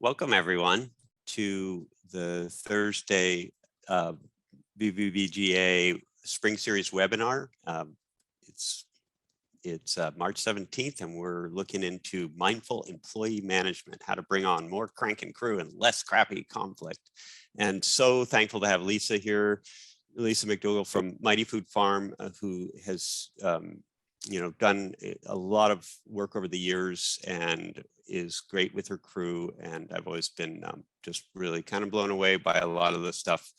Welcome everyone to the Thursday VVBGA Spring Series webinar. It's March 17th, and we're looking into mindful employee management, how to bring on more crankin crew and less crappy conflict. And so thankful to have Lisa here, Lisa MacDougall from Mighty Food Farm, who has done a lot of work over the years and is great with her crew. And I've always been just really kind of blown away by a lot of the stuff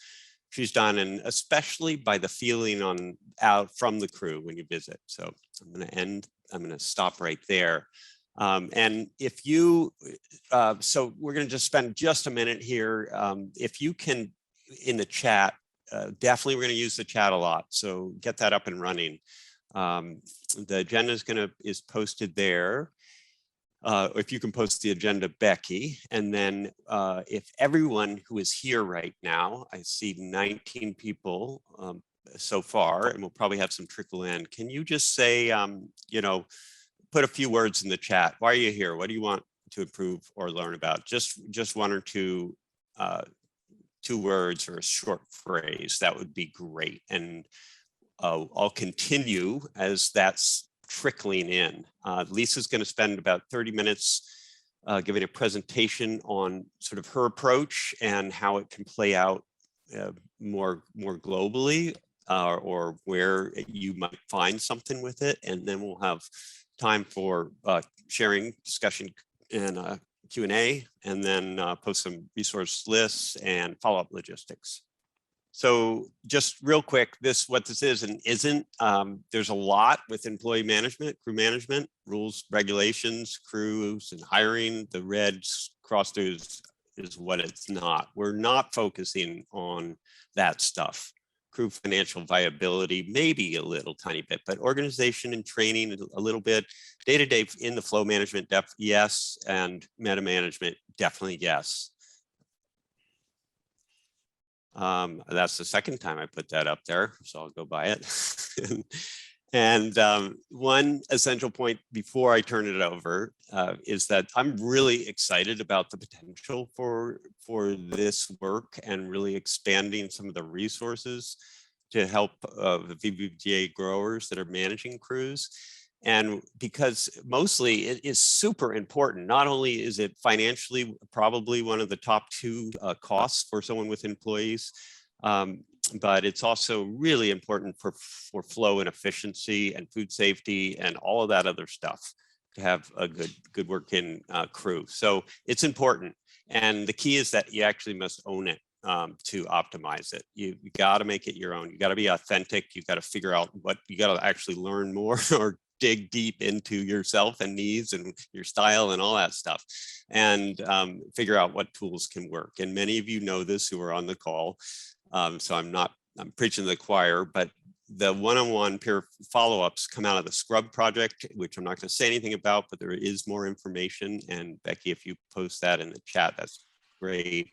she's done, and especially by the feeling out from the crew when you visit. So I'm going to stop right there. And if you, so we're going to just spend just a minute here. If you can, in the chat, definitely we're going to use the chat a lot. So get that up and running. The agenda is posted there. If you can post the agenda, Becky, and then if everyone who is here right now, I see 19 people so far, and we'll probably have some trickle in. Can you just say, put a few words in the chat? Why are you here? What do you want to improve or learn about? Just one or two words or a short phrase. That would be great. And I'll continue as that's trickling in. Lisa's going to spend about 30 minutes giving a presentation on sort of her approach and how it can play out more globally, or where you might find something with it. And then we'll have time for sharing, discussion, and Q&A, and then post some resource lists and follow-up logistics. So just real quick, what this is and isn't, there's a lot with employee management, crew management, rules, regulations, crews, and hiring. The red crossed is what it's not. We're not focusing on that stuff. Crew financial viability, maybe a little tiny bit, but organization and training a little bit. Day-to-day in the flow management, yes, and meta management, definitely yes. That's the second time I put that up there, so I'll go by it. And one essential point before I turn it over is that I'm really excited about the potential for this work and really expanding some of the resources to help the VVBGA growers that are managing crews. And because mostly it is super important. Not only is it financially probably one of the top two costs for someone with employees, but it's also really important for flow and efficiency and food safety and all of that other stuff to have a good working crew. So it's important. And the key is that you actually must own it to optimize it. You got to make it your own. You got to be authentic. You got to figure out what you got to actually learn more or dig deep into yourself and needs and your style and all that stuff, and figure out what tools can work. And many of you know this who are on the call, so I'm preaching to the choir, but the one-on-one peer follow-ups come out of the Scrub project, which I'm not going to say anything about, but there is more information. And Becky, if you post that in the chat, that's great.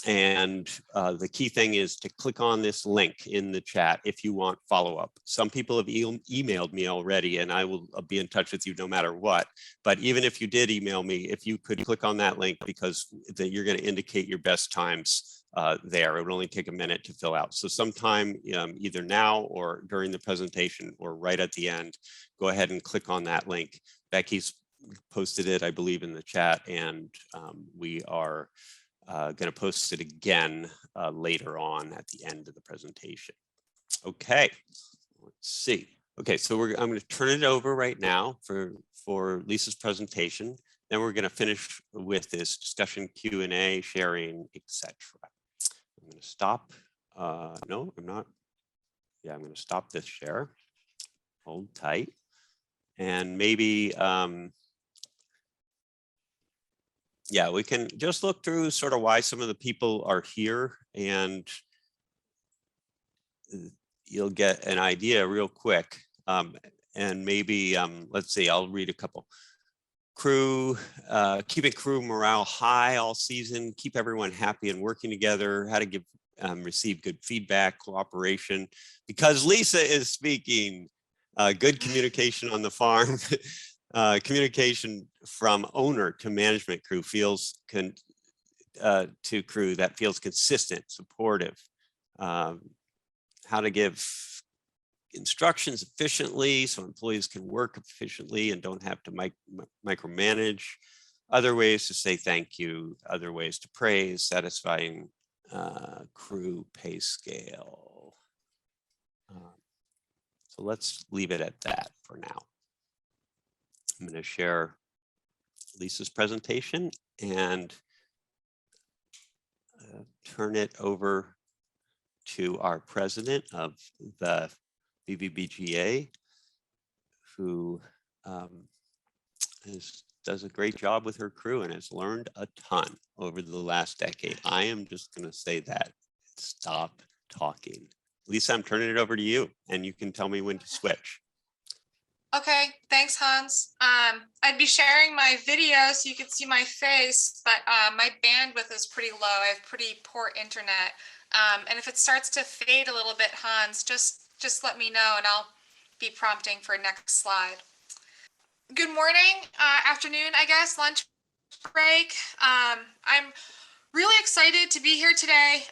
And the key thing is to click on this link in the chat if you want follow-up. Some people have emailed me already, and I will be in touch with you no matter what. But even if you did email me, if you could click on that link, because you're going to indicate your best times there. It would only take a minute to fill out. So sometime either now or during the presentation or right at the end, go ahead and click on that link. Becky's posted it, I believe, in the chat, and we are going to post it again later on at the end of the presentation. Okay, let's see. Okay, so I'm going to turn it over right now for Lisa's presentation. Then we're going to finish with this discussion, Q&A, sharing, etc. I'm going to stop. No, I'm not. Yeah, I'm going to stop this share. Hold tight. And maybe yeah, we can just look through sort of why some of the people are here, and you'll get an idea real quick. And maybe, let's see, I'll read a couple. Crew, keeping crew morale high all season, keep everyone happy and working together, how to receive good feedback, cooperation. Because Lisa is speaking, good communication on the farm. communication from owner to management crew to crew that feels consistent, supportive, how to give instructions efficiently so employees can work efficiently and don't have to micromanage, other ways to say thank you, other ways to praise, satisfying crew pay scale. So let's leave it at that for now. I'm going to share Lisa's presentation and turn it over to our president of the VVBGA, who does a great job with her crew and has learned a ton over the last decade. I am just going to say that. Stop talking. Lisa, I'm turning it over to you, and you can tell me when to switch. Okay, thanks, Hans. I'd be sharing my video so you can see my face, but my bandwidth is pretty low. I have pretty poor internet. And if it starts to fade a little bit, Hans, just let me know and I'll be prompting for next slide. Good morning, afternoon, I guess, lunch break. I'm really excited to be here today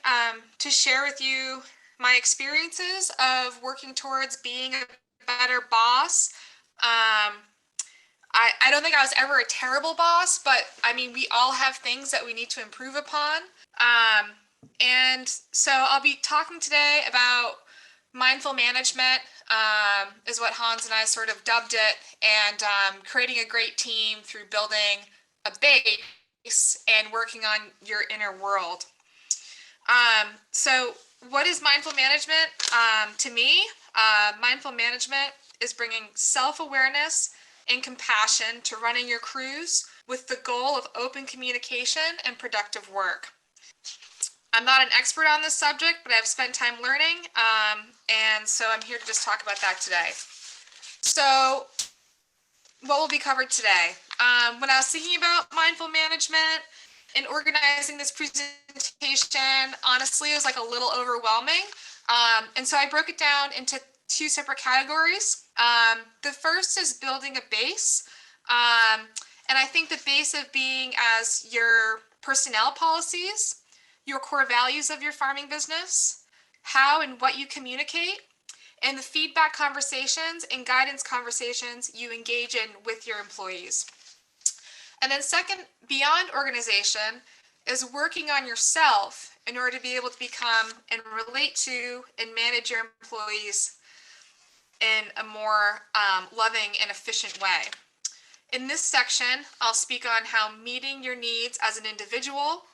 to share with you my experiences of working towards being a better boss. I don't think I was ever a terrible boss, but I mean, we all have things that we need to improve upon. And so I'll be talking today about mindful management, is what Hans and I sort of dubbed it, and creating a great team through building a base and working on your inner world. So what is mindful management? To me, mindful management is bringing self-awareness and compassion to running your crews with the goal of open communication and productive work. I'm not an expert on this subject, but I've spent time learning, and so I'm here to just talk about that today. So what will be covered today? When I was thinking about mindful management and organizing this presentation, honestly, it was like a little overwhelming. And so I broke it down into two separate categories. The first is building a base. And I think the base of being as your personnel policies, your core values of your farming business, how and what you communicate, and the feedback conversations and guidance conversations you engage in with your employees. And then second, beyond organization, is working on yourself in order to be able to become and relate to and manage your employees in a more loving and efficient way. In this section, I'll speak on how meeting your needs as an individual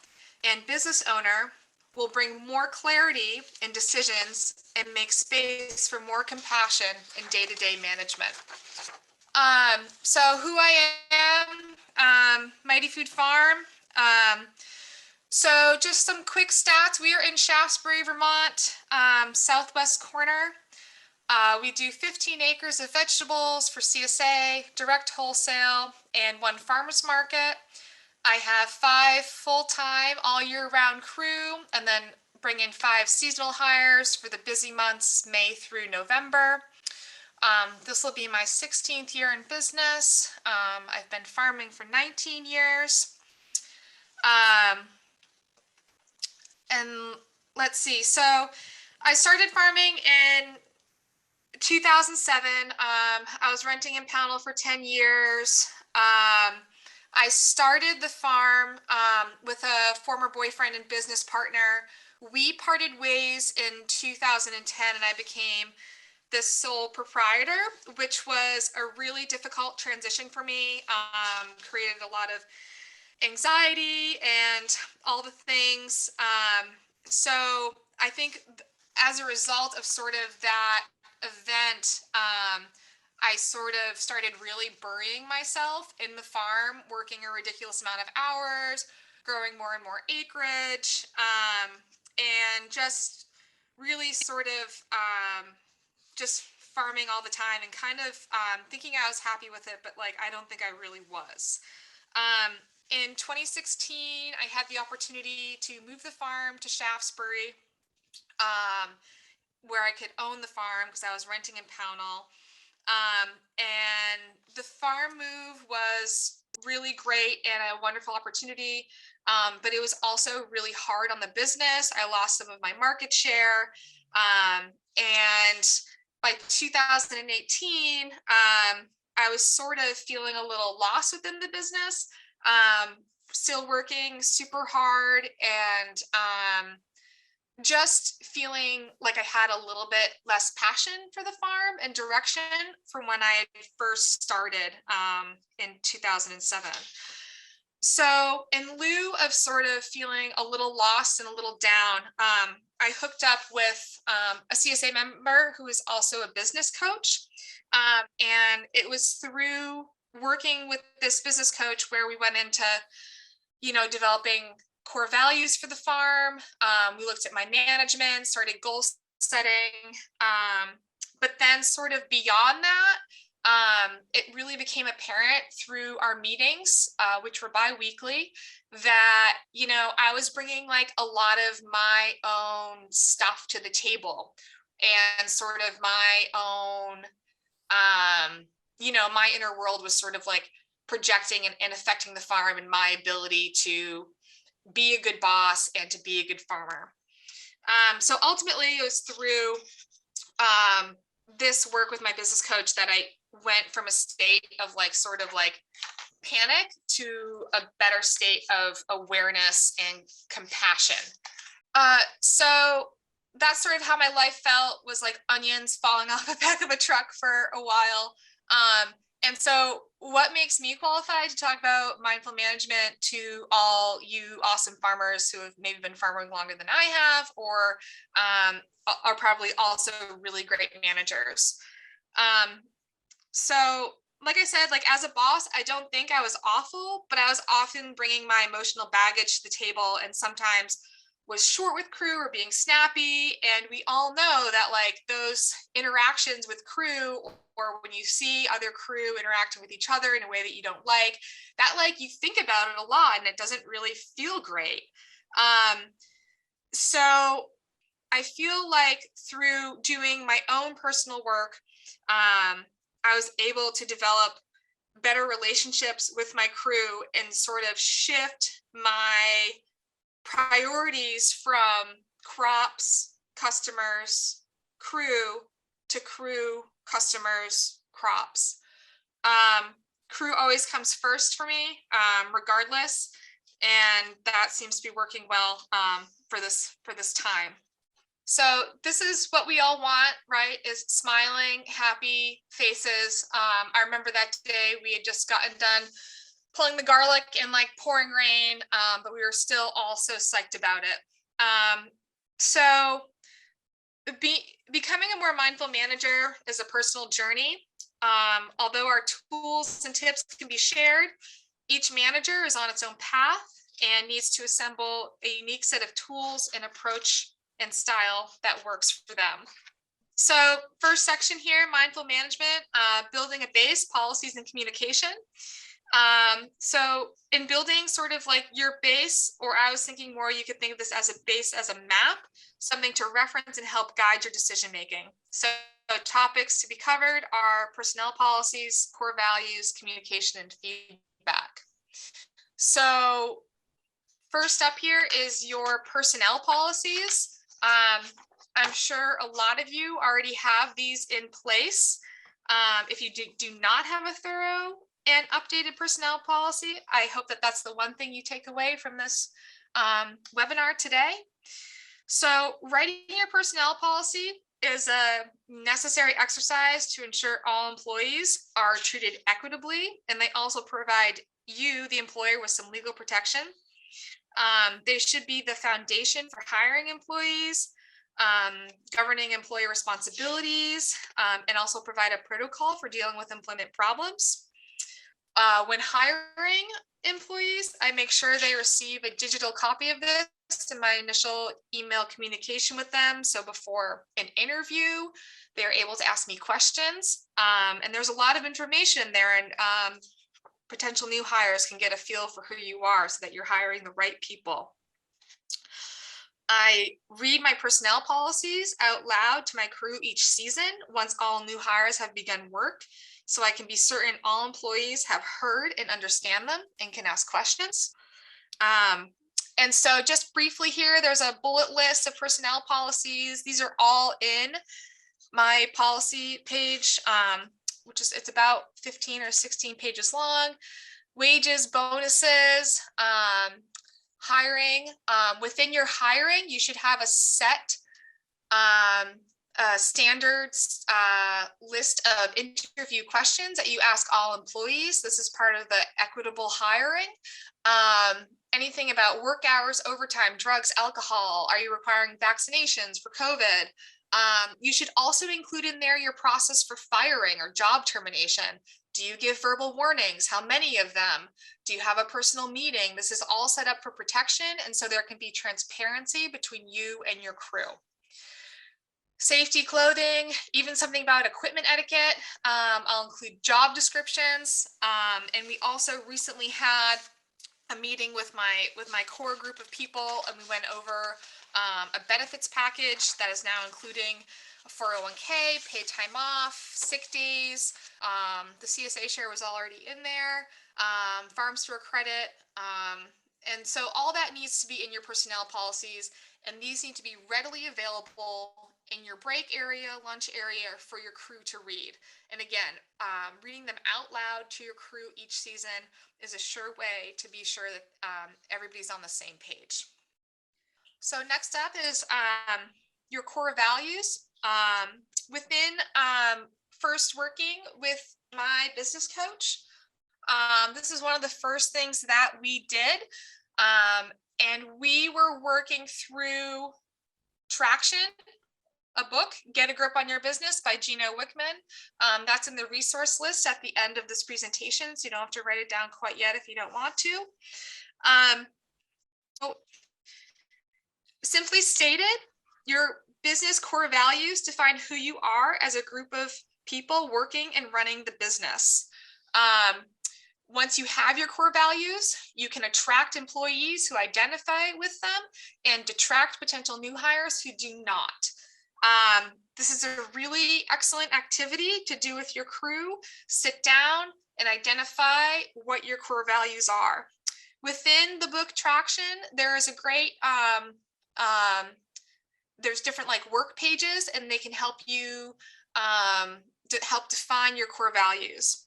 and business owner will bring more clarity in decisions and make space for more compassion in day-to-day management. So who I am, Mighty Food Farm. So just some quick stats. We are in Shaftesbury, Vermont, southwest corner. We do 15 acres of vegetables for CSA, direct wholesale, and 1 farmer's market. I have 5 full-time all year round crew, and then bring in 5 seasonal hires for the busy months, May through November. This will be my 16th year in business. I've been farming for 19 years. And let's see, so I started farming in 2007. I was renting in Pownell for 10 years. I started the farm with a former boyfriend and business partner. We parted ways in 2010 and I became the sole proprietor, which was a really difficult transition for me. Created a lot of anxiety and all the things. So I think as a result of sort of that event, I sort of started really burying myself in the farm, working a ridiculous amount of hours, growing more and more acreage, and just really sort of just farming all the time and kind of thinking I was happy with it, but like I don't think I really was. In 2016, I had the opportunity to move the farm to Shaftesbury, where I could own the farm because I was renting in Pownell. And the farm move was really great and a wonderful opportunity. But it was also really hard on the business. I lost some of my market share. And by 2018, I was sort of feeling a little lost within the business, still working super hard and just feeling like I had a little bit less passion for the farm and direction from when I had first started in 2007. So in lieu of sort of feeling a little lost and a little down, I hooked up with a CSA member who is also a business coach. And it was through working with this business coach where we went into, developing core values for the farm. We looked at my management, started goal setting. But then sort of beyond that, it really became apparent through our meetings, which were bi-weekly, that, I was bringing like a lot of my own stuff to the table and sort of my own, my inner world was sort of like projecting and affecting the farm and my ability to be a good boss and to be a good farmer. So ultimately it was through this work with my business coach that I went from a state of like sort of like panic to a better state of awareness and compassion. So that's sort of how my life felt, was like onions falling off the back of a truck for a while. And so what makes me qualified to talk about mindful management to all you awesome farmers who have maybe been farming longer than I have, or are probably also really great managers. So like I said, like as a boss, I don't think I was awful, but I was often bringing my emotional baggage to the table and sometimes was short with crew or being snappy. And we all know that like those interactions with crew, or when you see other crew interacting with each other in a way that you don't like, that like you think about it a lot and it doesn't really feel great. So I feel like through doing my own personal work, I was able to develop better relationships with my crew and sort of shift my priorities from crops, customers, crew to crew, customers, crops. Crew always comes first for me, regardless, and that seems to be working well for this time. So this is what we all want, right? Is smiling, happy faces. I remember that day we had just gotten done pulling the garlic in like pouring rain, but we were still all so psyched about it. So becoming a more mindful manager is a personal journey. Although our tools and tips can be shared, each manager is on its own path and needs to assemble a unique set of tools and approach and style that works for them. So first section here, mindful management, building a base, policies and communication. So in building sort of like your base, or I was thinking more, you could think of this as a base, as a map, something to reference and help guide your decision making. So topics to be covered are personnel policies, core values, communication, and feedback. So first up here is your personnel policies. I'm sure a lot of you already have these in place. If you do not have a thorough and updated personnel policy, I hope that that's the one thing you take away from this webinar today. So writing your personnel policy is a necessary exercise to ensure all employees are treated equitably, and they also provide you, the employer, with some legal protection. They should be the foundation for hiring employees, governing employee responsibilities, and also provide a protocol for dealing with employment problems. When hiring employees, I make sure they receive a digital copy of this in my initial email communication with them. So before an interview, they're able to ask me questions. And there's a lot of information there, and potential new hires can get a feel for who you are so that you're hiring the right people. I read my personnel policies out loud to my crew each season once all new hires have begun work, so I can be certain all employees have heard and understand them and can ask questions. And so just briefly here, there's a bullet list of personnel policies. These are all in my policy page, which is, it's about 15 or 16 pages long. Wages, bonuses, hiring. Within your hiring, you should have a set standards list of interview questions that you ask all employees. This is part of the equitable hiring. Anything about work hours, overtime, drugs, alcohol. Are you requiring vaccinations for COVID? You should also include in there your process for firing or job termination. Do you give verbal warnings? How many of them? Do you have a personal meeting? This is all set up for protection, and so there can be transparency between you and your crew. Safety clothing, even something about equipment etiquette. I'll include job descriptions. And we also recently had a meeting with my core group of people, and we went over a benefits package that is now including a 401k, paid time off, sick days. The CSA share was already in there, farm store credit. And so all that needs to be in your personnel policies, and these need to be readily available in your break area, lunch area for your crew to read. And again, reading them out loud to your crew each season is a sure way to be sure that everybody's on the same page. So next up is your core values. Within first working with my business coach, this is one of the first things that we did. And we were working through Traction, a book, Get a Grip on Your Business by Gino Wickman. That's in the resource list at the end of this presentation, so you don't have to write it down quite yet if you don't want to. Simply stated, your business core values define who you are as a group of people working and running the business. Once you have your core values, you can attract employees who identify with them and detract potential new hires who do not. This is a really excellent activity to do with your crew. Sit down and identify what your core values are. Within the book Traction, there is a great, there's different like work pages, and they can help you help define your core values.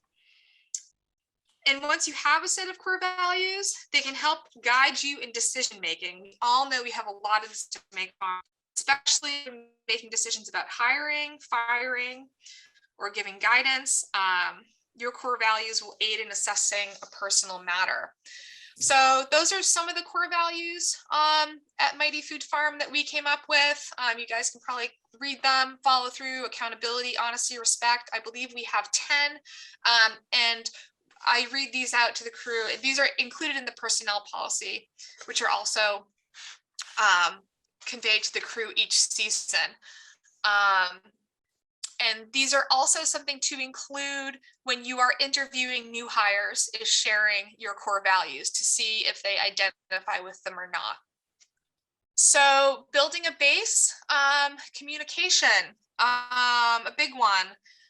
And once you have a set of core values, they can help guide you in decision making. We all know we have a lot of this to make on, especially making decisions about hiring, firing, or giving guidance. Your core values will aid in assessing a personal matter. So those are some of the core values at Mighty Food Farm that we came up with. You guys can probably read them, follow through: accountability, honesty, respect. I believe we have 10. And I read these out to the crew. These are included in the personnel policy, which are also conveyed to the crew each season. And these are also something to include when you are interviewing new hires, is sharing your core values to see if they identify with them or not. So building a base, communication, a big one.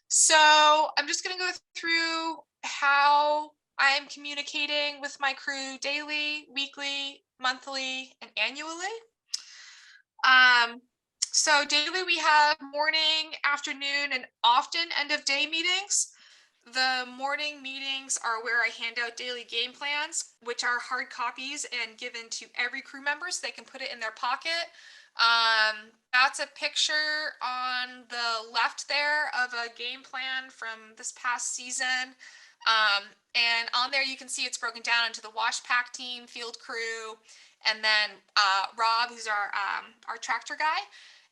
So I'm just going to go through how I am communicating with my crew daily, weekly, monthly, and annually. So daily we have morning, afternoon, and often end of day meetings. The morning meetings are where I hand out daily game plans, which are hard copies and given to every crew member so they can put it in their pocket. That's a picture on the left there of a game plan from this past season. And on there you can see it's broken down into the wash pack team, field crew, and then Rob, who's our tractor guy.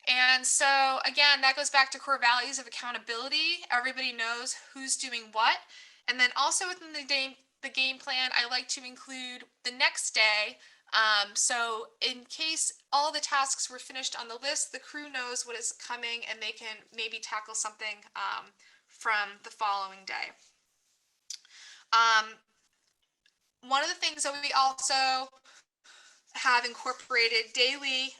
And so again, that goes back to core values of accountability. Everybody knows who's doing what. And then also within the game plan, I like to include the next day. So in case all the tasks were finished on the list, the crew knows what is coming and they can maybe tackle something from the following day. One of the things that we also have incorporated daily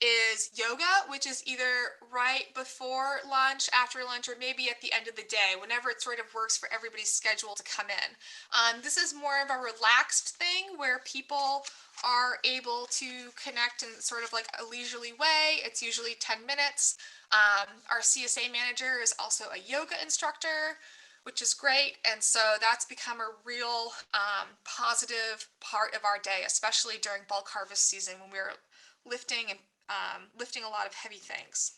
is yoga, which is either right before lunch, after lunch, or maybe at the end of the day, whenever it sort of works for everybody's schedule to come in. This is more of a relaxed thing where people are able to connect in sort of like a leisurely way. It's usually 10 minutes. Our CSA manager is also a yoga instructor, which is great. And so that's become a real positive part of our day, especially during bulk harvest season when we're lifting and lifting a lot of heavy things.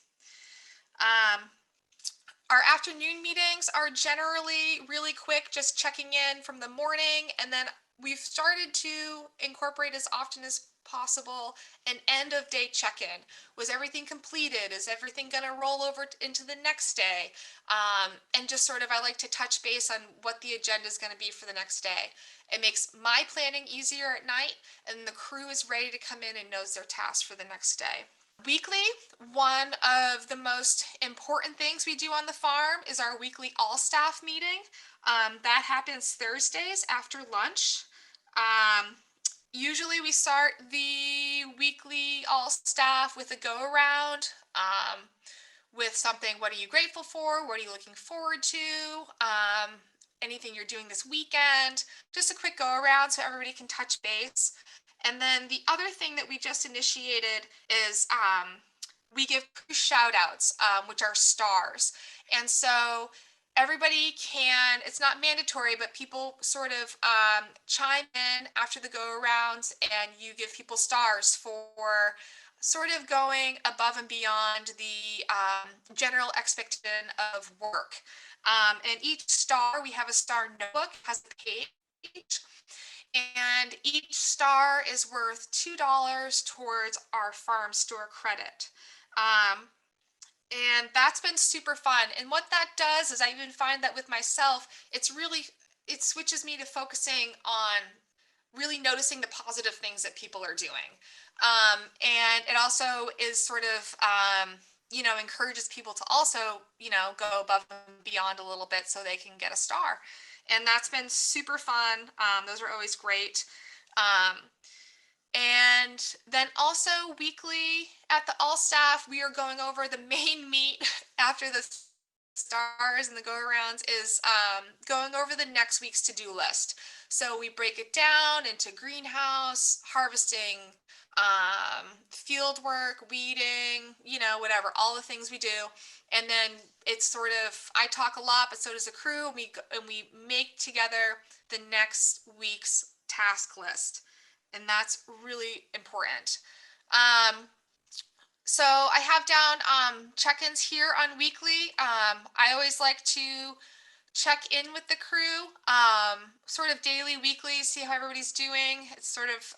Our afternoon meetings are generally really quick, just checking in from the morning, and then we've started to incorporate as often as possible an end of day check-in. Was everything completed? Is everything going to roll over into the next day? And just sort of, I like to touch base on what the agenda is going to be for the next day. It makes my planning easier at night, and the crew is ready to come in and knows their tasks for the next day. Weekly, one of the most important things we do on the farm is our weekly all-staff meeting. That happens Thursdays after lunch. Usually we start the weekly all-staff with a go-around with something, what are you grateful for? What are you looking forward to? Anything you're doing this weekend? Just a quick go-around so everybody can touch base. And then the other thing that we just initiated is we give shout outs, which are stars. And so everybody can, it's not mandatory, but people sort of chime in after the go arounds and you give people stars for sort of going above and beyond the general expectation of work. And each star, we have a star notebook, has a page. And each star is worth $2 towards our farm store credit. And that's been super fun. And what that does is I even find that with myself, it switches me to focusing on really noticing the positive things that people are doing. And it also is sort of, encourages people to also, go above and beyond a little bit so they can get a star. And that's been super fun. Those are always great. And then also weekly at the all staff, we are going over the main meat after the stars and the go arounds is going over the next week's to-do list. So we break it down into greenhouse, harvesting, field work, weeding, whatever, all the things we do. And then it's sort of, I talk a lot, but so does the crew. And we make together the next week's task list. And that's really important. So I have down check-ins here on weekly. I always like to check in with the crew, sort of daily, weekly, see how everybody's doing. It's sort of,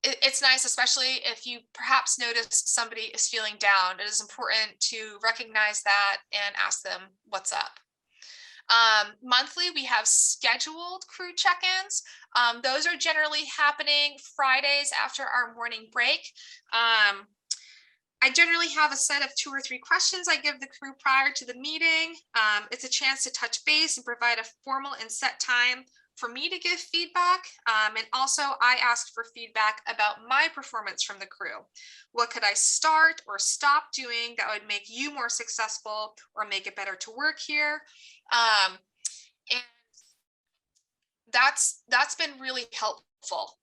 it's nice, especially if you perhaps notice somebody is feeling down. It is important to recognize that and ask them what's up. Monthly, we have scheduled crew check-ins. Those are generally happening Fridays after our morning break. I generally have a set of 2 or 3 questions I give the crew prior to the meeting. It's a chance to touch base and provide a formal and set time for me to give feedback. And also I ask for feedback about my performance from the crew. What could I start or stop doing that would make you more successful or make it better to work here? And that's been really helpful.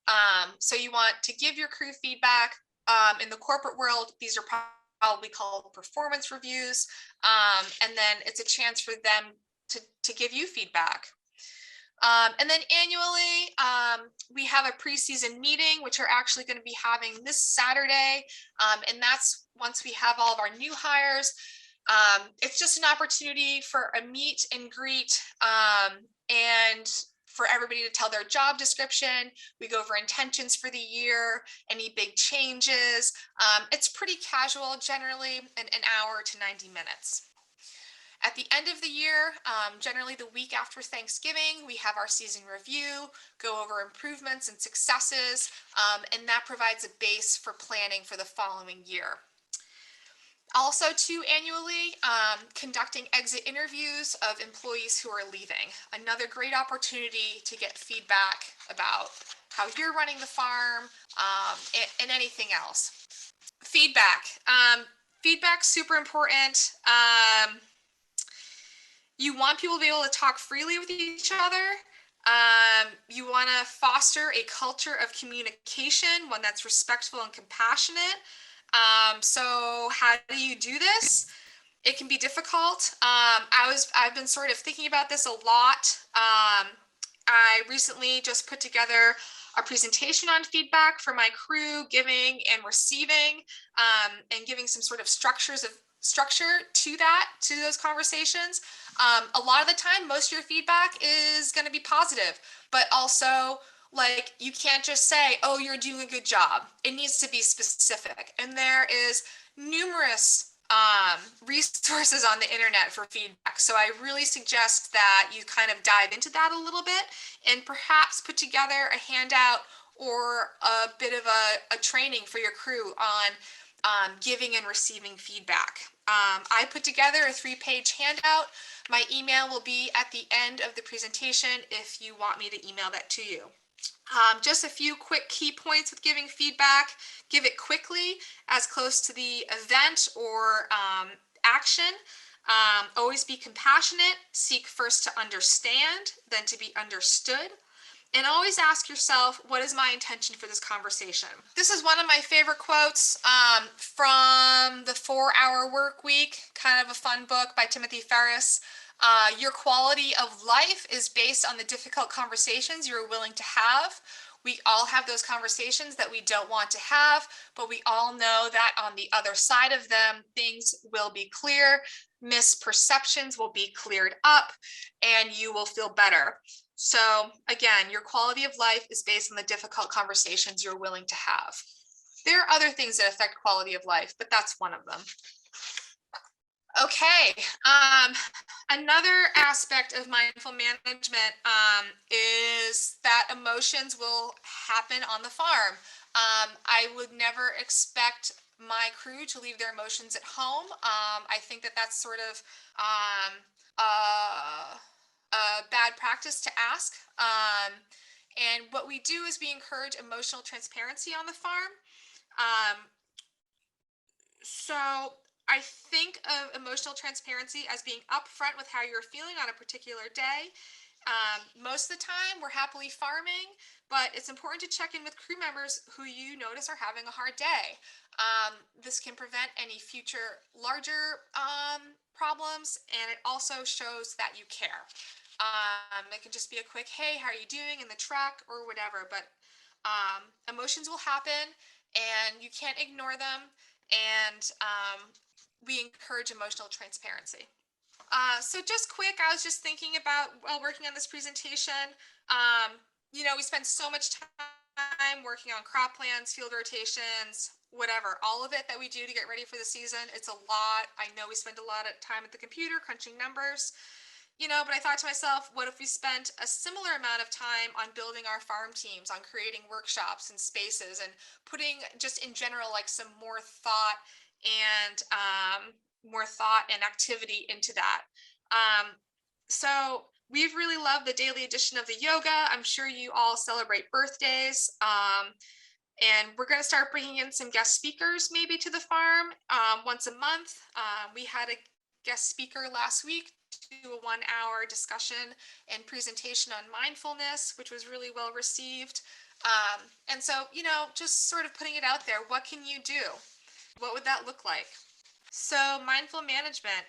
So you want to give your crew feedback. In the corporate world, these are probably called performance reviews. And then it's a chance for them to give you feedback. And then annually, we have a preseason meeting, which we're actually going to be having this Saturday. And that's once we have all of our new hires. It's just an opportunity for a meet and greet and for everybody to tell their job description. We go over intentions for the year, any big changes. It's pretty casual, generally an hour to 90 minutes. At the end of the year, generally the week after Thanksgiving, we have our season review, go over improvements and successes, and that provides a base for planning for the following year. Also, too, annually, conducting exit interviews of employees who are leaving. Another great opportunity to get feedback about how you're running the farm, and anything else. Feedback. Feedback's super important. You want people to be able to talk freely with each other. You want to foster a culture of communication, one that's respectful and compassionate. So how do you do this? It can be difficult. I've been sort of thinking about this a lot. I recently just put together a presentation on feedback for my crew, giving and receiving, and giving some sort of structure to those conversations. A lot of the time, most of your feedback is going to be positive, but also like you can't just say, oh, you're doing a good job. It needs to be specific. And there is numerous resources on the internet for feedback. So I really suggest that you kind of dive into that a little bit and perhaps put together a handout or a bit of a training for your crew on giving and receiving feedback. I put together a 3-page handout. My email will be at the end of the presentation if you want me to email that to you. Just a few quick key points with giving feedback. Give it quickly, as close to the event or action. Always be compassionate. Seek first to understand, then to be understood. And always ask yourself, what is my intention for this conversation? This is one of my favorite quotes from the 4-Hour Work Week, kind of a fun book by Timothy Ferriss. Your quality of life is based on the difficult conversations you're willing to have. We all have those conversations that we don't want to have, but we all know that on the other side of them, things will be clear, misperceptions will be cleared up, and you will feel better. So again, your quality of life is based on the difficult conversations you're willing to have. There are other things that affect quality of life, but that's one of them. Okay, another aspect of mindful management is that emotions will happen on the farm. I would never expect my crew to leave their emotions at home. I think that that's sort of a bad practice to ask. And what we do is we encourage emotional transparency on the farm. So I think of emotional transparency as being upfront with how you're feeling on a particular day. Most of the time we're happily farming, but it's important to check in with crew members who you notice are having a hard day. This can prevent any future larger problems, and it also shows that you care. It can just be a quick, hey, how are you doing in the truck or whatever, but emotions will happen and you can't ignore them. And we encourage emotional transparency. So just quick, I was just thinking about while working on this presentation, you know, we spend so much time working on crop plans, field rotations, whatever, all of it that we do to get ready for the season. It's a lot. I know we spend a lot of time at the computer crunching numbers, you know, but I thought to myself, what if we spent a similar amount of time on building our farm teams, on creating workshops and spaces, and putting just in general like some more thought and activity into that. So we've really loved the daily edition of the yoga. I'm sure you all celebrate birthdays. And we're going to start bringing in some guest speakers maybe to the farm once a month. We had a guest speaker last week to do a 1-hour discussion and presentation on mindfulness, which was really well received. And so, you know, just sort of putting it out there, what can you do? What would that look like? So mindful management.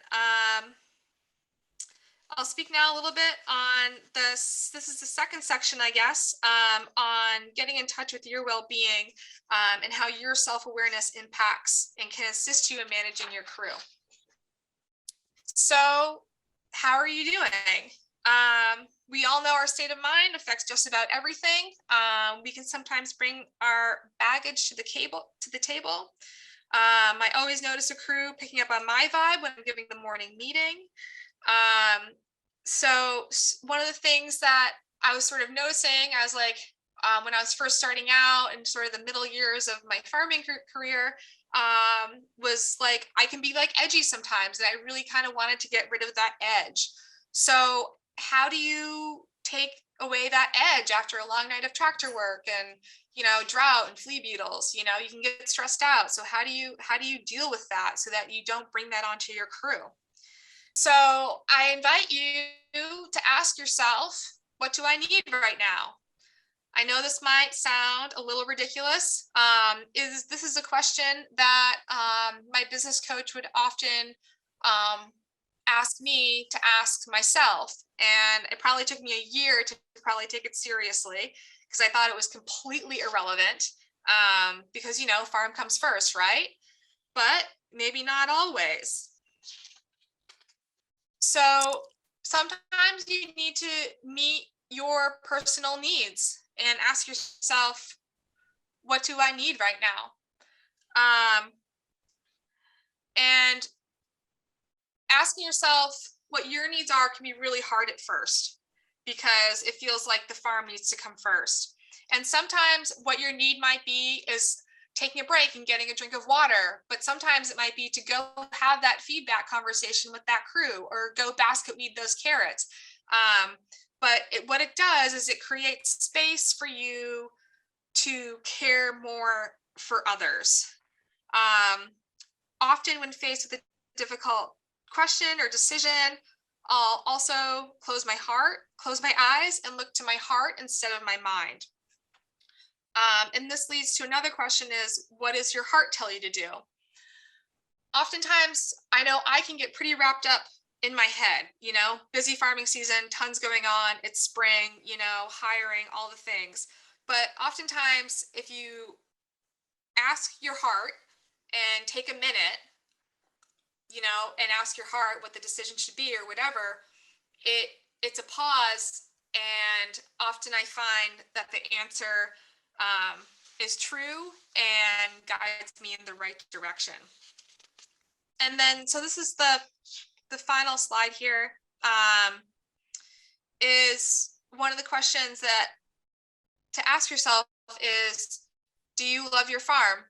I'll speak now a little bit on this. This is the second section, I guess, on getting in touch with your well-being and how your self-awareness impacts and can assist you in managing your crew. So how are you doing? We all know our state of mind affects just about everything. We can sometimes bring our baggage to the table. I always notice a crew picking up on my vibe when I'm giving the morning meeting. So one of the things that I was sort of noticing as like when I was first starting out and sort of the middle years of my farming career was like I can be like edgy sometimes, and I really kind of wanted to get rid of that edge. So how do you take away that edge after a long night of tractor work and, you know, drought and flea beetles. You know, you can get stressed out. So how do you deal with that so that you don't bring that onto your crew? So I invite you to ask yourself, what do I need right now? I know this might sound a little ridiculous. This is a question that my business coach would often ask me to ask myself. And it probably took me a year to probably take it seriously because I thought it was completely irrelevant because, you know, farm comes first, right? But maybe not always. So sometimes you need to meet your personal needs and ask yourself, what do I need right now? And asking yourself what your needs are can be really hard at first because it feels like the farm needs to come first. And sometimes what your need might be is taking a break and getting a drink of water, but sometimes it might be to go have that feedback conversation with that crew or go basket weed those carrots. What it does is it creates space for you to care more for others. Often when faced with a difficult question or decision, I'll also close my eyes and look to my heart instead of my mind. And this leads to another question is, what does your heart tell you to do? Oftentimes, I know I can get pretty wrapped up in my head, you know, busy farming season, tons going on, it's spring, you know, hiring, all the things. But oftentimes, if you ask your heart and take a minute, you know, and ask your heart what the decision should be or whatever, it's a pause. And often I find that the answer is true and guides me in the right direction. And then, so this is the final slide here, is one of the questions that to ask yourself is, do you love your farm?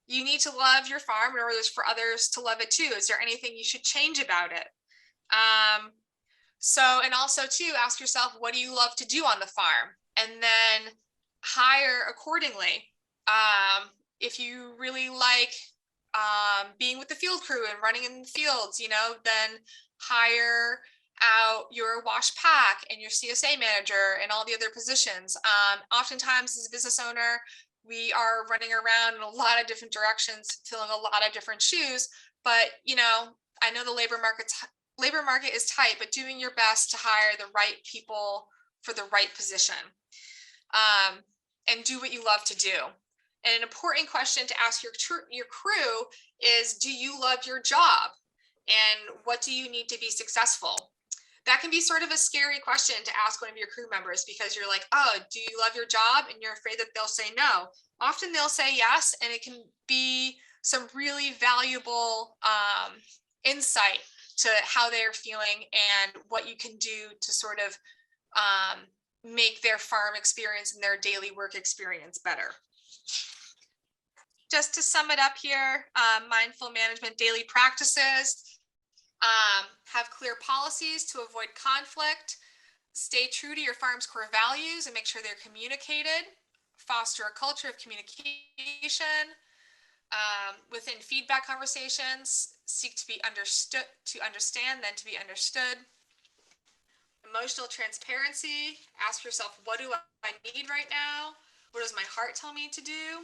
You need to love your farm in order for others to love it too. Is there anything you should change about it? And also too, ask yourself, what do you love to do on the farm? And then hire accordingly. If you really like being with the field crew and running in the fields, you know, then hire out your wash pack and your CSA manager and all the other positions. Oftentimes as a business owner, we are running around in a lot of different directions, filling a lot of different shoes. But, you know, I know the labor market is tight, but doing your best to hire the right people for the right position, and do what you love to do. And an important question to ask your crew is, do you love your job? And what do you need to be successful? That can be sort of a scary question to ask one of your crew members because you're like, oh, do you love your job? And you're afraid that they'll say no. Often they'll say yes, and it can be some really valuable insight to how they're feeling and what you can do to sort of make their farm experience and their daily work experience better. Just to sum it up here, mindful management daily practices. Have clear policies to avoid conflict, stay true to your farm's core values and make sure they're communicated, foster a culture of communication, within feedback conversations, seek to be understood, to understand, then to be understood. Emotional transparency, ask yourself, what do I need right now? What does my heart tell me to do?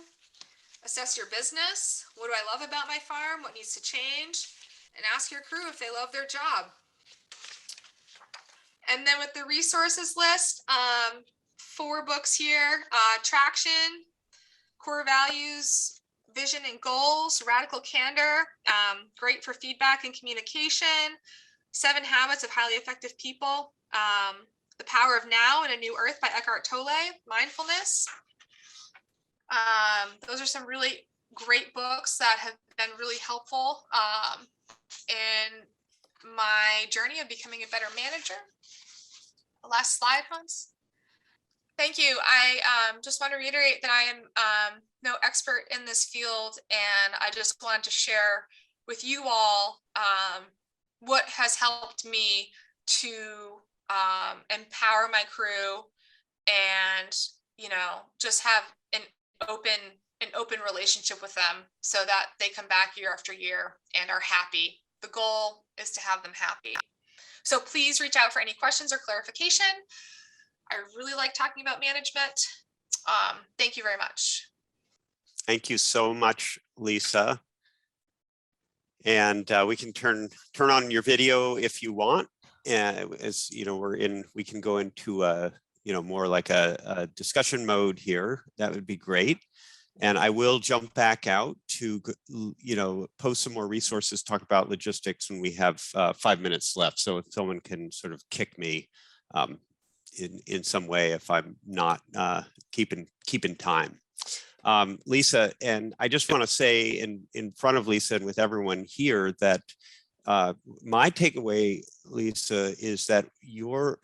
Assess your business. What do I love about my farm? What needs to change? And ask your crew if they love their job. And then with the resources list, 4 books here, Traction, Core Values, Vision and Goals, Radical Candor, great for feedback and communication, 7 Habits of Highly Effective People, The Power of Now in a New Earth by Eckhart Tolle, Mindfulness. Those are some really great books that have been really helpful in my journey of becoming a better manager. Last slide, Hans. Thank you. I just want to reiterate that I am no expert in this field, and I just wanted to share with you all what has helped me to empower my crew, and, you know, just have an open relationship with them so that they come back year after year and are happy. The goal is to have them happy. So please reach out for any questions or clarification. I really like talking about management. Thank you very much. Thank you so much, Lisa. And we can turn on your video if you want. And as you know, we can go into more like a discussion mode here. That would be great. And I will jump back out to, post some more resources, talk about logistics when we have 5 minutes left. So if someone can sort of kick me in some way if I'm not keeping time. Lisa, and I just want to say in front of Lisa and with everyone here that my takeaway, Lisa, is that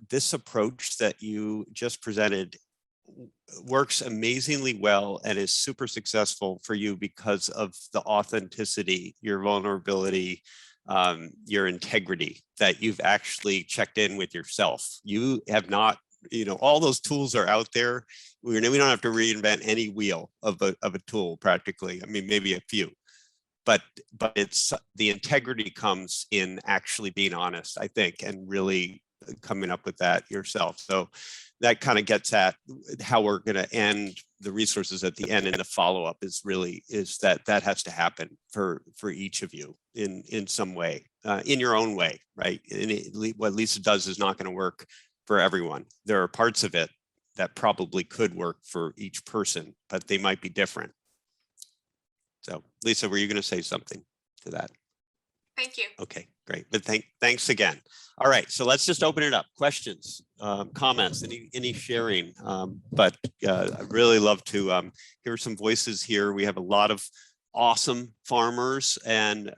this approach that you just presented works amazingly well and is super successful for you because of the authenticity, your vulnerability, your integrity, that you've actually checked in with yourself. You have not, all those tools are out there. We don't have to reinvent any wheel of a tool practically. I mean, maybe a few, but it's the integrity comes in actually being honest, I think, and really coming up with that yourself. So that kind of gets at how we're going to end the resources at the end, and the follow-up is that has to happen for each of you in some way, in your own way, right? What Lisa does is not going to work for everyone. There are parts of it that probably could work for each person, but they might be different. So Lisa, were you going to say something to that? Thank you. Okay, great. But thanks again. All right, so let's just open it up. Questions, comments, any sharing. But I'd really love to hear some voices here. We have a lot of awesome farmers, and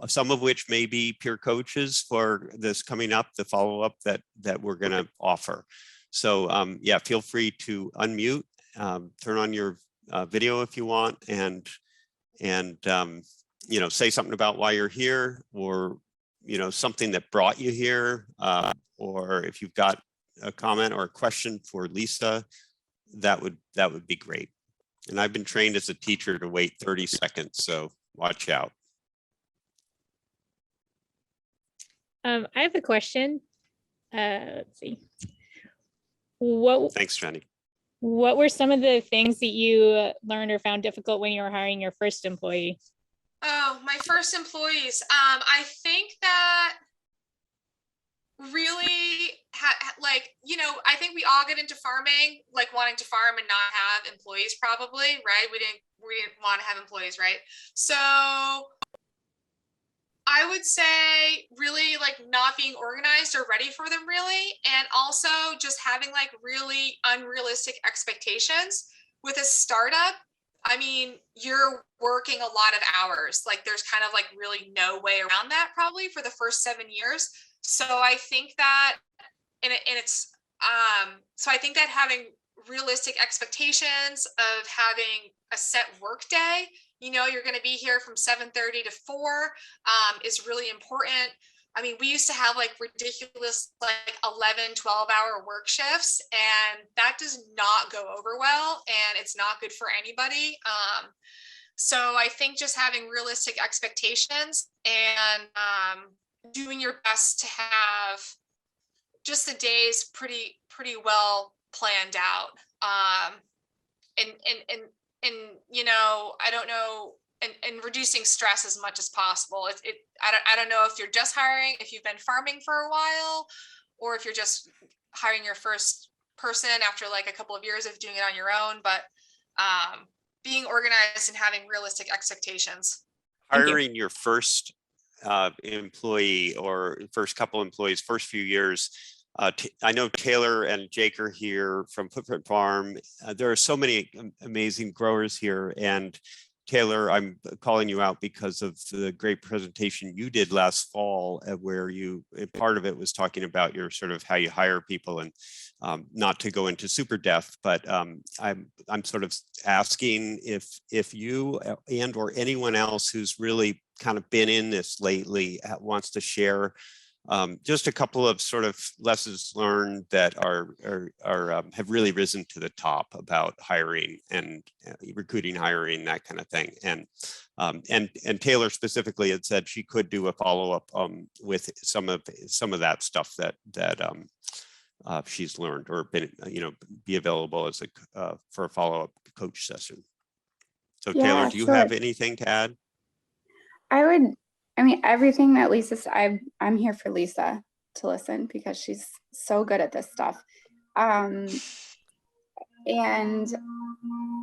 some of which may be peer coaches for this coming up, the follow-up that we're going to offer. So yeah, feel free to unmute, turn on your video if you want, and say something about why you're here, or something that brought you here, or if you've got a comment or a question for Lisa, that would be great. And I've been trained as a teacher to wait 30 seconds, so watch out. I have a question. Let's see. Thanks, Jenny. What were some of the things that you learned or found difficult when you were hiring your first employee? Oh, my first employees. I think that really I think we all get into farming, like wanting to farm and not have employees probably, right? We didn't want to have employees, right? So I would say really like not being organized or ready for them really. And also just having like really unrealistic expectations with a startup. I mean, you're working a lot of hours. Like there's kind of like really no way around that probably for the first 7 years. So I think that, so I think that having realistic expectations of having a set work day, you're going to be here from 7:30 to 4 is really important. I mean, we used to have like ridiculous, like 11, 12-hour work shifts, and that does not go over well, and it's not good for anybody. So I think just having realistic expectations and doing your best to have just the days pretty well planned out. I don't know, and reducing stress as much as possible. I don't know if you're just hiring, if you've been farming for a while, or if you're just hiring your first person after like a couple of years of doing it on your own, but being organized and having realistic expectations. Hiring your first employee or first couple employees, first few years. I know Taylor and Jake are here from Footprint Farm. There are so many amazing growers here, and Taylor, I'm calling you out because of the great presentation you did last fall, where part of it was talking about your sort of how you hire people, and not to go into super depth, but I'm sort of asking if you and or anyone else who's really kind of been in this lately wants to share Just a couple of sort of lessons learned that have really risen to the top about hiring and recruiting, hiring, that kind of thing. And Taylor specifically had said she could do a follow-up with some of that stuff that she's learned, or been, be available as for a follow-up coach session. So Taylor, do you have anything to add? I mean, everything that Lisa said, I'm here for Lisa to listen because she's so good at this stuff. And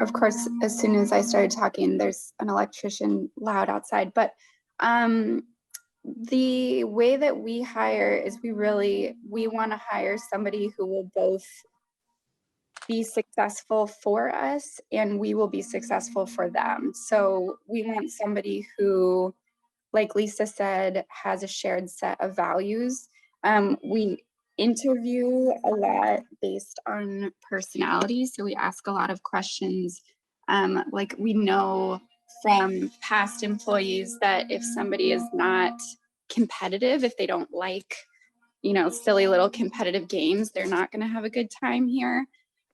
of course, as soon as I started talking, there's an electrician loud outside. But the way that we hire is we want to hire somebody who will both be successful for us and we will be successful for them. So we want somebody who, like Lisa said, has a shared set of values. We interview a lot based on personality. So we ask a lot of questions. Like we know from past employees that if somebody is not competitive, if they don't like, silly little competitive games, they're not going to have a good time here.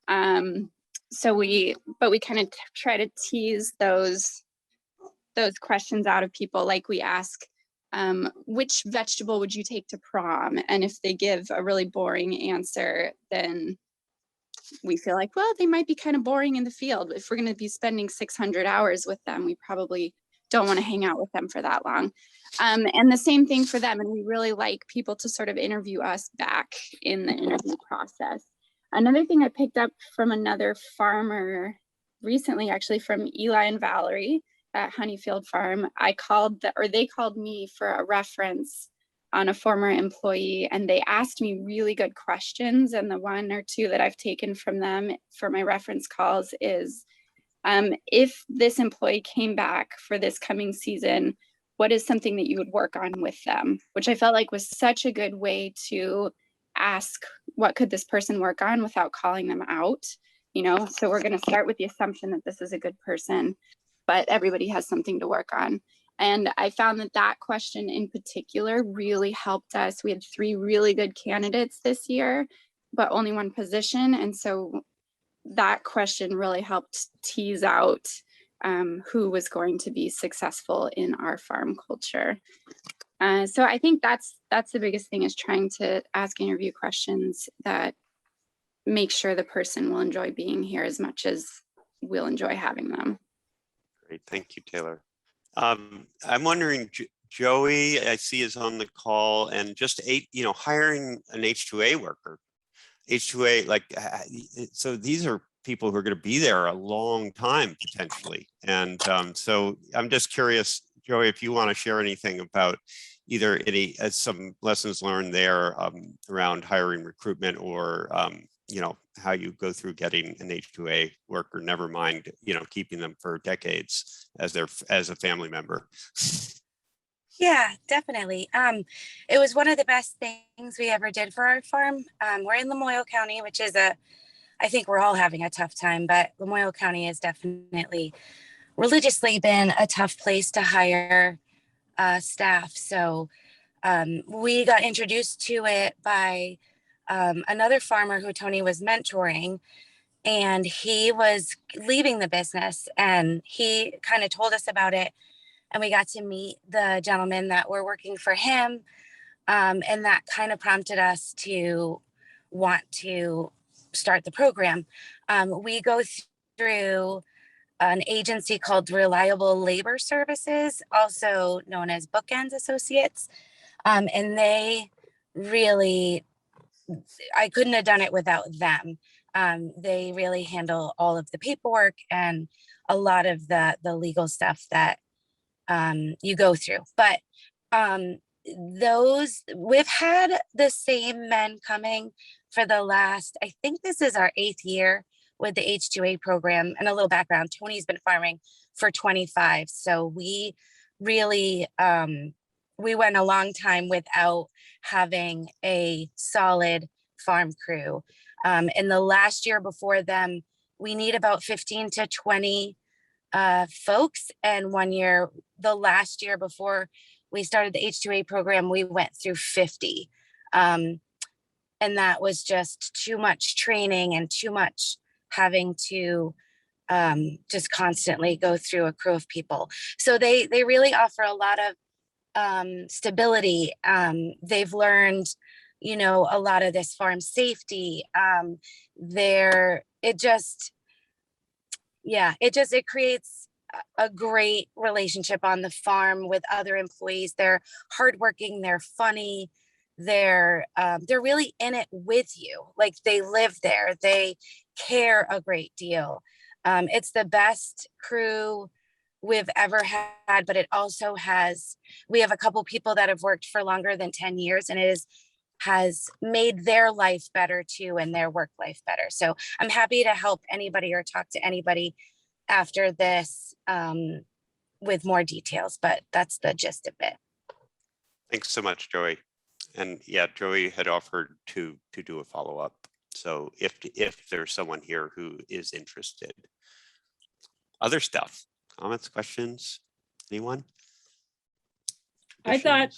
But we kind of try to tease those questions out of people. Like we ask, which vegetable would you take to prom? And if they give a really boring answer, then we feel like, well, they might be kind of boring in the field. If we're going to be spending 600 hours with them, we probably don't want to hang out with them for that long. And the same thing for them. And we really like people to sort of interview us back in the interview process. Another thing I picked up from another farmer recently, actually from Eli and Valerie at Honeyfield Farm, they called me for a reference on a former employee, and they asked me really good questions. And the one or two that I've taken from them for my reference calls is, if this employee came back for this coming season, what is something that you would work on with them? Which I felt like was such a good way to ask, what could this person work on without calling them out? So we're going to start with the assumption that this is a good person, but everybody has something to work on. And I found that question in particular really helped us. We had 3 really good candidates this year, but only 1 position. And so that question really helped tease out who was going to be successful in our farm culture. So I think that's the biggest thing, is trying to ask interview questions that make sure the person will enjoy being here as much as we'll enjoy having them. Great, thank you, Taylor. I'm wondering, Joey, I see is on the call, and just hiring an H2A worker. H2A, so these are people who are going to be there a long time potentially. And so I'm just curious, Joey, if you want to share anything about either some lessons learned there around hiring, recruitment, or how you go through getting an H2A worker, never mind, keeping them for decades as a family member. Yeah, definitely. It was one of the best things we ever did for our farm. We're in Lamoille County, which is I think we're all having a tough time, but Lamoille County has definitely religiously been a tough place to hire staff. So we got introduced to it by another farmer who Tony was mentoring, and he was leaving the business, and he kind of told us about it, and we got to meet the gentlemen that were working for him, and that kind of prompted us to want to start the program. We go through an agency called Reliable Labor Services, also known as Bookends Associates, and they really, I couldn't have done it without them. They really handle all of the paperwork and a lot of the legal stuff that you go through. But we've had the same men coming for the last, I think this is our 8th year with the H2A program. And a little background, Tony's been farming for 25. So we really, we went a long time without having a solid farm crew. In the last year before them, we need about 15 to 20 folks. And the last year before we started the H2A program, we went through 50. And that was just too much training and too much having to just constantly go through a crew of people. So they really offer a lot of stability. They've learned, you know, a lot of this farm safety. It creates a great relationship on the farm with other employees. They're hardworking, they're funny, they're really in it with you. Like, they live there, they care a great deal. It's the best crew we've ever had, but it also we have a couple people that have worked for longer than 10 years, and has made their life better too, and their work life better. So I'm happy to help anybody or talk to anybody after this with more details, but that's the gist of it. Thanks so much, Joey. And yeah, Joey had offered to do a follow-up. So if there's someone here who is interested. Other stuff, comments, questions, anyone? I've got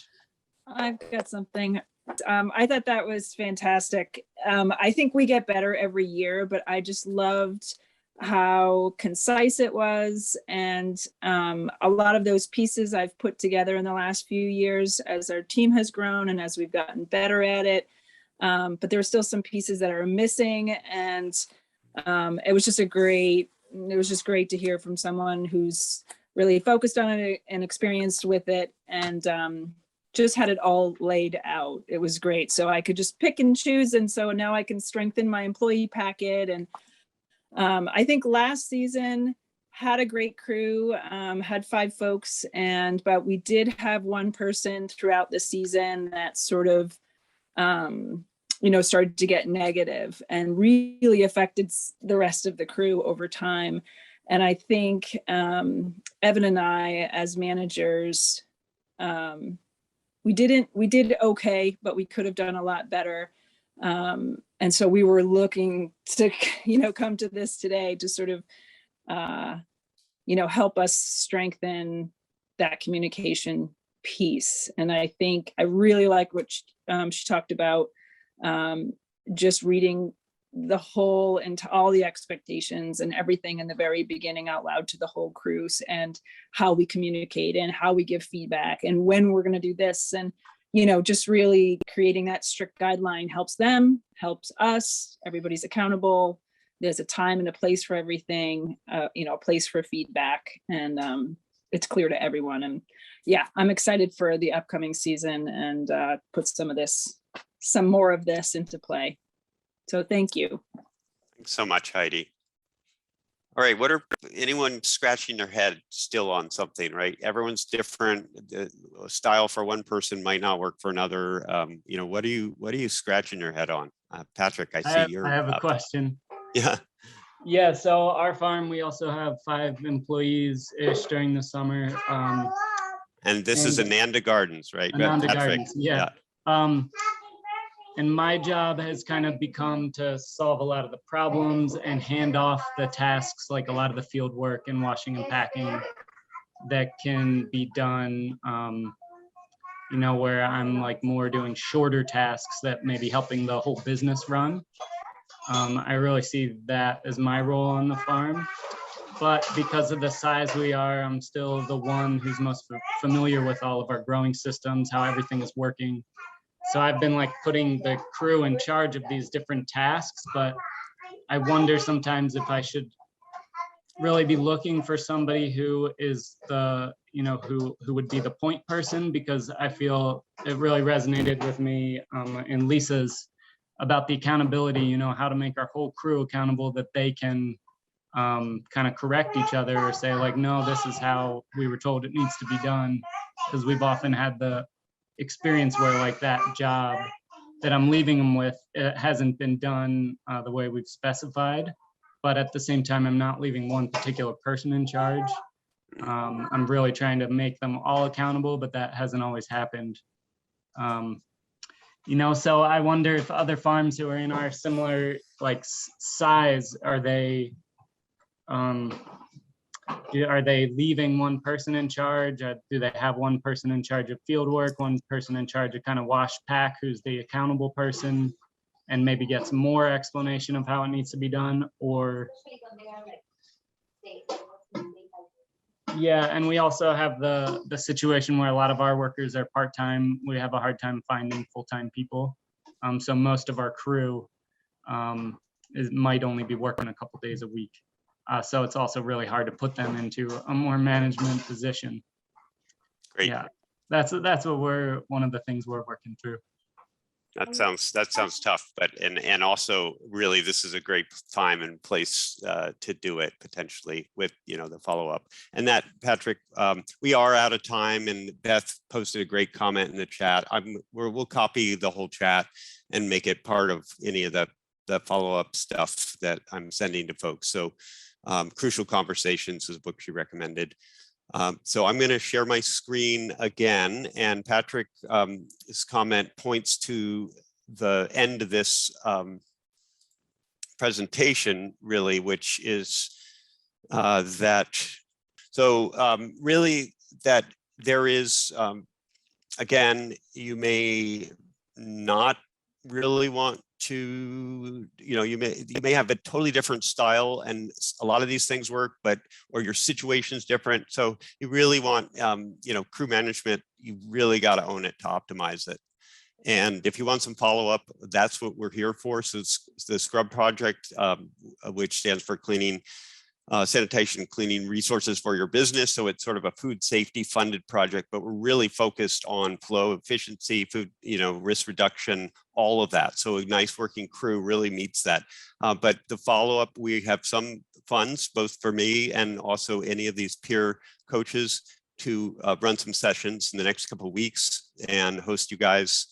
something. I thought that was fantastic. I think we get better every year, but I just loved how concise it was. And a lot of those pieces I've put together in the last few years as our team has grown and as we've gotten better at it. But there are still some pieces that are missing. And it was just great to hear from someone who's really focused on it and experienced with it, and just had it all laid out. It was great. So I could just pick and choose. And so now I can strengthen my employee packet. And I think last season had a great crew, had 5 folks, but we did have one person throughout the season that sort of, started to get negative and really affected the rest of the crew over time. And I think Evan and I, as managers, we did okay, but we could have done a lot better. And so we were looking to, come to this today to sort of, help us strengthen that communication piece. And I think I really like what she talked about, just reading the whole into all the expectations and everything in the very beginning out loud to the whole crew, and how we communicate and how we give feedback and when we're going to do this. And, just really creating that strict guideline helps them, helps us, everybody's accountable. There's a time and a place for everything, a place for feedback, and it's clear to everyone. And yeah, I'm excited for the upcoming season and put some more of this into play. So thank you. Thanks so much, Heidi. All right, what are anyone scratching their head still on something, right? Everyone's different. The style for one person might not work for another. What are you scratching your head on? Patrick, I have a question. Yeah. Yeah, so our farm, we also have 5 employees-ish during the summer. And this is Ananda Gardens, right? Ananda Gardens, yeah. And my job has kind of become to solve a lot of the problems and hand off the tasks, like a lot of the field work and washing and packing that can be done, where I'm like more doing shorter tasks that may be helping the whole business run. I really see that as my role on the farm. But because of the size we are, I'm still the one who's most familiar with all of our growing systems, how everything is working. So I've been like putting the crew in charge of these different tasks, but I wonder sometimes if I should really be looking for somebody who is who would be the point person, because I feel it really resonated with me and Lisa's about the accountability, how to make our whole crew accountable, that they can kind of correct each other or say like, no, this is how we were told it needs to be done. Because we've often had the experience where like that job that I'm leaving them with, it hasn't been done the way we've specified. But at the same time, I'm not leaving one particular person in charge. I'm really trying to make them all accountable, but that hasn't always happened. So I wonder if other farms who are in our similar like size, are they Are they leaving one person in charge? Do they have one person in charge of field work, one person in charge of kind of wash pack, who's the accountable person, and maybe get some more explanation of how it needs to be done? Or yeah, and we also have the situation where a lot of our workers are part-time. We have a hard time finding full-time people. So most of our crew might only be working a couple days a week. So it's also really hard to put them into a more management position. Great. Yeah, that's one of the things we're working through. That sounds tough, but and also really this is a great time and place to do it potentially with the follow-up. And that, Patrick, we are out of time, and Beth posted a great comment in the chat. We'll copy the whole chat and make it part of any of the follow-up stuff that I'm sending to folks. So Crucial Conversations is a book she recommended. So I'm going to share my screen again, and Patrick's comment points to the end of this presentation, really, which is really that there is, again, you may not really want to, you may have a totally different style, and a lot of these things work, or your situation's different. So you really want, crew management, you really got to own it to optimize it. And if you want some follow-up, that's what we're here for. So it's the Scrub Project, which stands for cleaning, sanitation and cleaning resources for your business. So it's sort of a food safety funded project, but we're really focused on flow efficiency, food, risk reduction, all of that. So a nice working crew really meets that. But the follow-up, we have some funds, both for me and also any of these peer coaches, to run some sessions in the next couple of weeks and host you guys,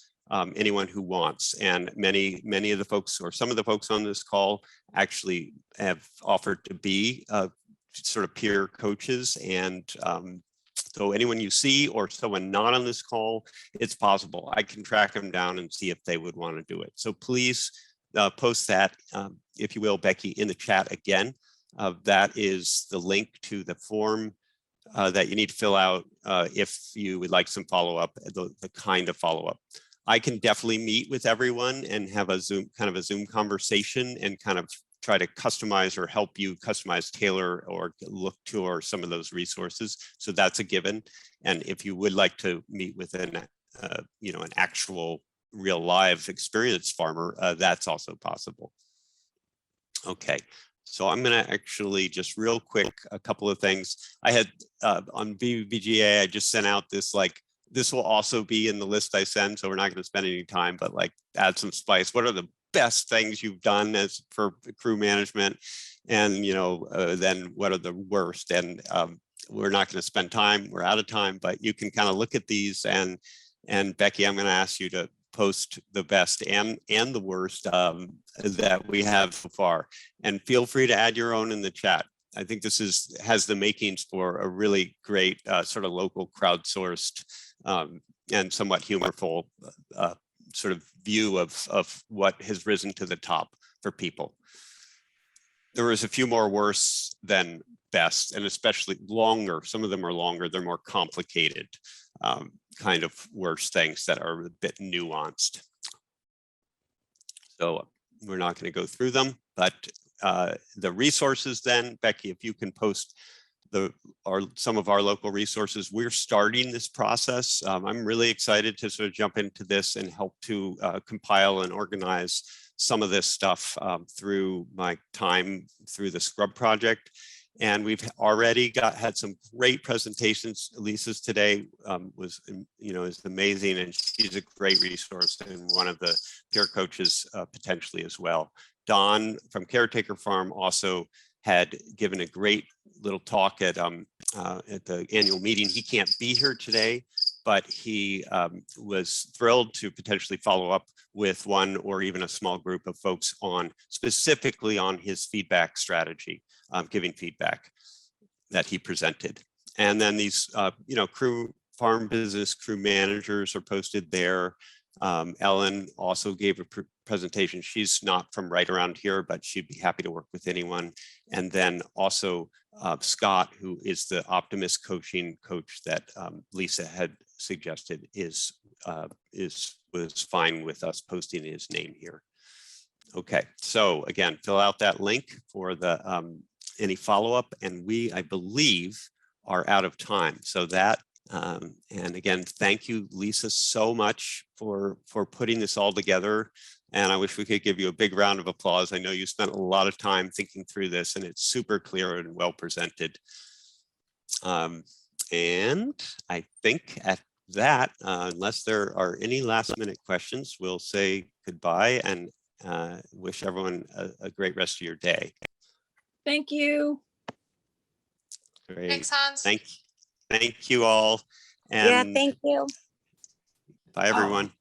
anyone who wants. And many of the folks, or some of the folks on this call, actually have offered to be sort of peer coaches. And so anyone you see or someone not on this call, it's possible. I can track them down and see if they would want to do it. So please post that, if you will, Becky, in the chat again. That is the link to the form that you need to fill out if you would like some follow-up, the kind of follow-up. I can definitely meet with everyone and have a Zoom conversation and kind of try to customize or help you customize, tailor, or look to some of those resources. So that's a given. And if you would like to meet with an actual real live experienced farmer, that's also possible. Okay. So I'm going to actually just real quick, a couple of things. I had on VVBGA, I just sent out this this will also be in the list I send, so we're not going to spend any time, but add some spice. What are the best things you've done for crew management? And, then what are the worst? And we're not going to spend time, we're out of time, but you can kind of look at these, and Becky, I'm going to ask you to post the best and the worst that we have so far. And feel free to add your own in the chat. I think this has the makings for a really great sort of local crowdsourced and somewhat humorful sort of view of what has risen to the top for people. There was a few more worse than best, and especially longer. Some of them are longer, they're more complicated kind of worse things that are a bit nuanced. So we're not going to go through them, but the resources then, Becky, if you can post some of our local resources. We're starting this process. I'm really excited to sort of jump into this and help to compile and organize some of this stuff through my time through the Scrub Project. And we've already had some great presentations. Lisa's today is amazing, and she's a great resource and one of the peer coaches potentially as well. Don from Caretaker Farm also had given a great little talk at the annual meeting. He can't be here today, but he was thrilled to potentially follow up with one or even a small group of folks specifically on his feedback strategy, giving feedback that he presented. And then these, farm business crew managers are posted there. Ellen also gave a presentation. She's not from right around here, but she'd be happy to work with anyone. And then also Scott, who is the Optimist coaching coach that Lisa had suggested, was fine with us posting his name here. Okay, so again, fill out that link for the any follow-up, and we, I believe, are out of time. So that, and again, thank you, Lisa, so much for putting this all together. And I wish we could give you a big round of applause. I know you spent a lot of time thinking through this, and it's super clear and well presented. And I think at that, unless there are any last minute questions, we'll say goodbye and wish everyone a great rest of your day. Thank you. Great. Thanks, Hans. Thank you all. Yeah, And thank you. bye, everyone.